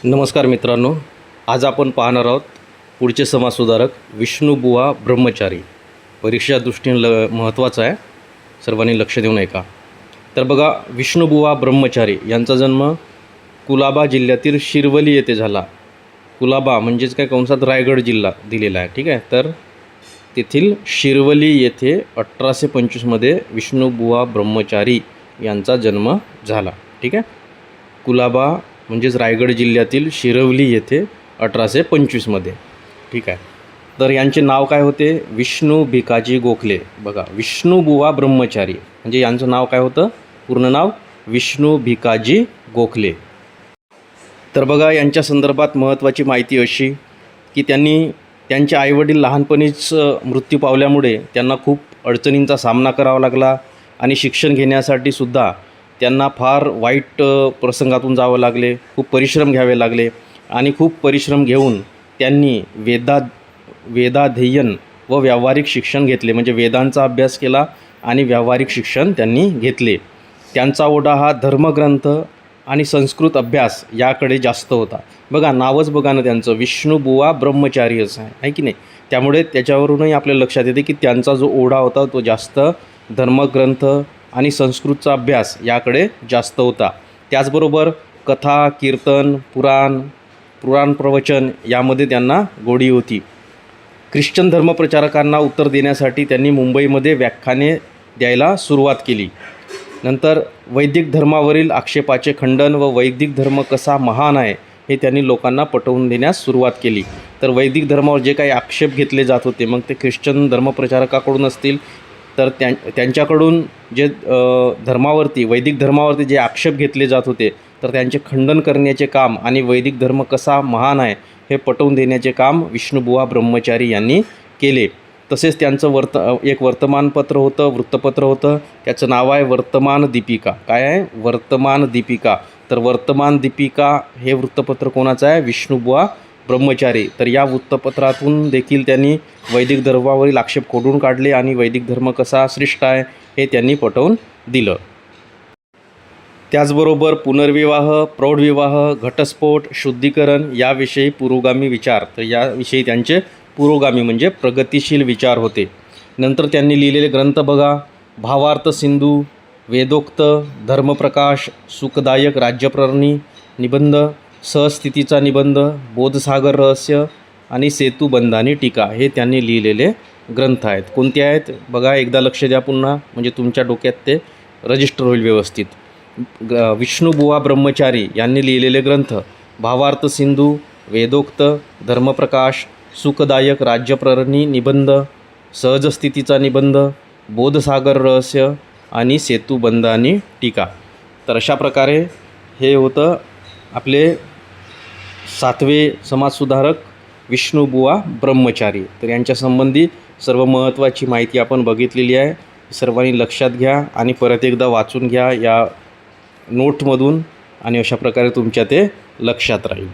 नमस्कार मित्रांनो, आज आपण पाहणार आहोत पुढचे समाजसुधारक विष्णुबुवा ब्रह्मचारी. परीक्षा दृष्टीने महत्त्वाचं आहे, सर्वांनी लक्ष देऊन ऐका. तर बघा, विष्णुबुवा ब्रह्मचारी यांचा जन्म कुलाबा जिल्ह्यातील शिरवली येथे झाला. कुलाबा म्हणजेच काय, कंसात रायगड जिल्हा दिलेला आहे, ठीक आहे. तर तेथील शिरवली येथे 1825मध्ये विष्णुबुवा ब्रह्मचारी यांचा जन्म झाला, ठीक आहे. कुलाबा म्हणजेच रायगड जिल्ह्यातील शिरवली येथे 1825मध्ये, ठीक आहे. तर यांचे नाव काय होते? विष्णू भिकाजी गोखले. बघा, विष्णुबुवा ब्रह्मचारी म्हणजे यांचं नाव काय होतं? पूर्ण नाव विष्णू भिकाजी गोखले. तर बघा, यांच्या संदर्भात महत्त्वाची माहिती अशी की त्यांचे आईवडील लहानपणीच मृत्यू पावल्यामुळे त्यांना खूप अडचणींचा सामना करावा लागला आणि शिक्षण घेण्यासाठी सुद्धा त्यांना फार वाईट प्रसंगातून जावं लागले, खूप परिश्रम घ्यावे लागले. आणि खूप परिश्रम घेऊन त्यांनी वेदाध्ययन व व्यावहारिक शिक्षण घेतले, म्हणजे वेदांचा अभ्यास केला आणि व्यावहारिक शिक्षण त्यांनी घेतले. त्यांचा ओढा हा धर्मग्रंथ आणि संस्कृत अभ्यास याकडे जास्त होता. बघा, नावच बघा ना त्यांचं, विष्णुबुवा ब्रह्मचारी असं आहे की नाही. त्यामुळे त्याच्यावरूनही आपल्या लक्षात येते की त्यांचा जो ओढा होता तो जास्त धर्मग्रंथ आणि संस्कृतचा अभ्यास याकडे जास्त होता. त्याचबरोबर कथा, कीर्तन, पुराण प्रवचन यामध्ये त्यांना गोडी होती. ख्रिश्चन धर्मप्रचारकांना उत्तर देण्यासाठी त्यांनी मुंबईमध्ये व्याख्याने द्यायला सुरुवात केली. नंतर वैदिक धर्मावरील आक्षेपाचे खंडन व वैदिक धर्म कसा महान आहे हे त्यांनी लोकांना पटवून देण्यास सुरुवात केली. तर वैदिक धर्मावर जे काही आक्षेप घेतले जात होते, मग ते ख्रिश्चन धर्मप्रचारकाकडून असतील तर त्यांच्याकडून जे वैदिक धर्मावरती जे आक्षेप घेतले जात होते तर त्यांचे खंडन करण्याचे काम आणि वैदिक धर्म कसा महान आहे हे पटवून देण्याचे काम विष्णुबुवा ब्रह्मचारी यांनी केले. तसेच त्यांचं एक वर्तमानपत्र होतं, वृत्तपत्र होतं, त्याचं नाव आहे वर्तमान दीपिका. काय आहे? वर्तमान दीपिका. तर वर्तमान दीपिका हे वृत्तपत्र कोणाचं आहे? विष्णुबुवा ब्रह्मचारी. तर या वृत्तपत्रातून देखील त्यांनी वैदिक धर्मावरील आक्षेप खोडून काढले आणि वैदिक धर्म कसा श्रेष्ठ आहे हे त्यांनी पटवून दिलं. त्याचबरोबर पुनर्विवाह, प्रौढविवाह, घटस्फोट, शुद्धीकरण याविषयी पुरोगामी विचार, तर याविषयी त्यांचे पुरोगामी म्हणजे प्रगतिशील विचार होते. नंतर त्यांनी लिहिलेले ग्रंथ बघा, भावार्थ सिंधू, वेदोक्त, धर्मप्रकाश, सुखदायक राज्यप्ररणी निबंध, सहस्थितीचा निबंध, बोधसागर रहस्य आणि सेतुबंधानी टीका हे त्यांनी लिहिलेले ग्रंथ आहेत. कोणते आहेत बघा, एकदा लक्ष द्या पुन्हा, म्हणजे तुमच्या डोक्यात ते रजिस्टर होईल व्यवस्थित. विष्णुबुवा ब्रह्मचारी यांनी लिहिलेले ग्रंथ भावार्थ सिंधू, वेदोक्त, धर्मप्रकाश, सुखदायक राज्यप्ररणी निबंध, सहजस्थितीचा निबंध, बोधसागर रहस्य आणि सेतुबंधानी टीका. तर अशा प्रकारे हे होतं आपले 7वे समाजसुधारक विष्णुबुवा ब्रह्मचारी. तर यांच्यासंबंधी सर्व महत्त्वाची माहिती आपण बघितलेली आहे. सर्वांनी लक्षात घ्या आणि परत एकदा वाचून घ्या या नोटमधून, आणि अशा प्रकारे तुमच्या ते लक्षात राहील.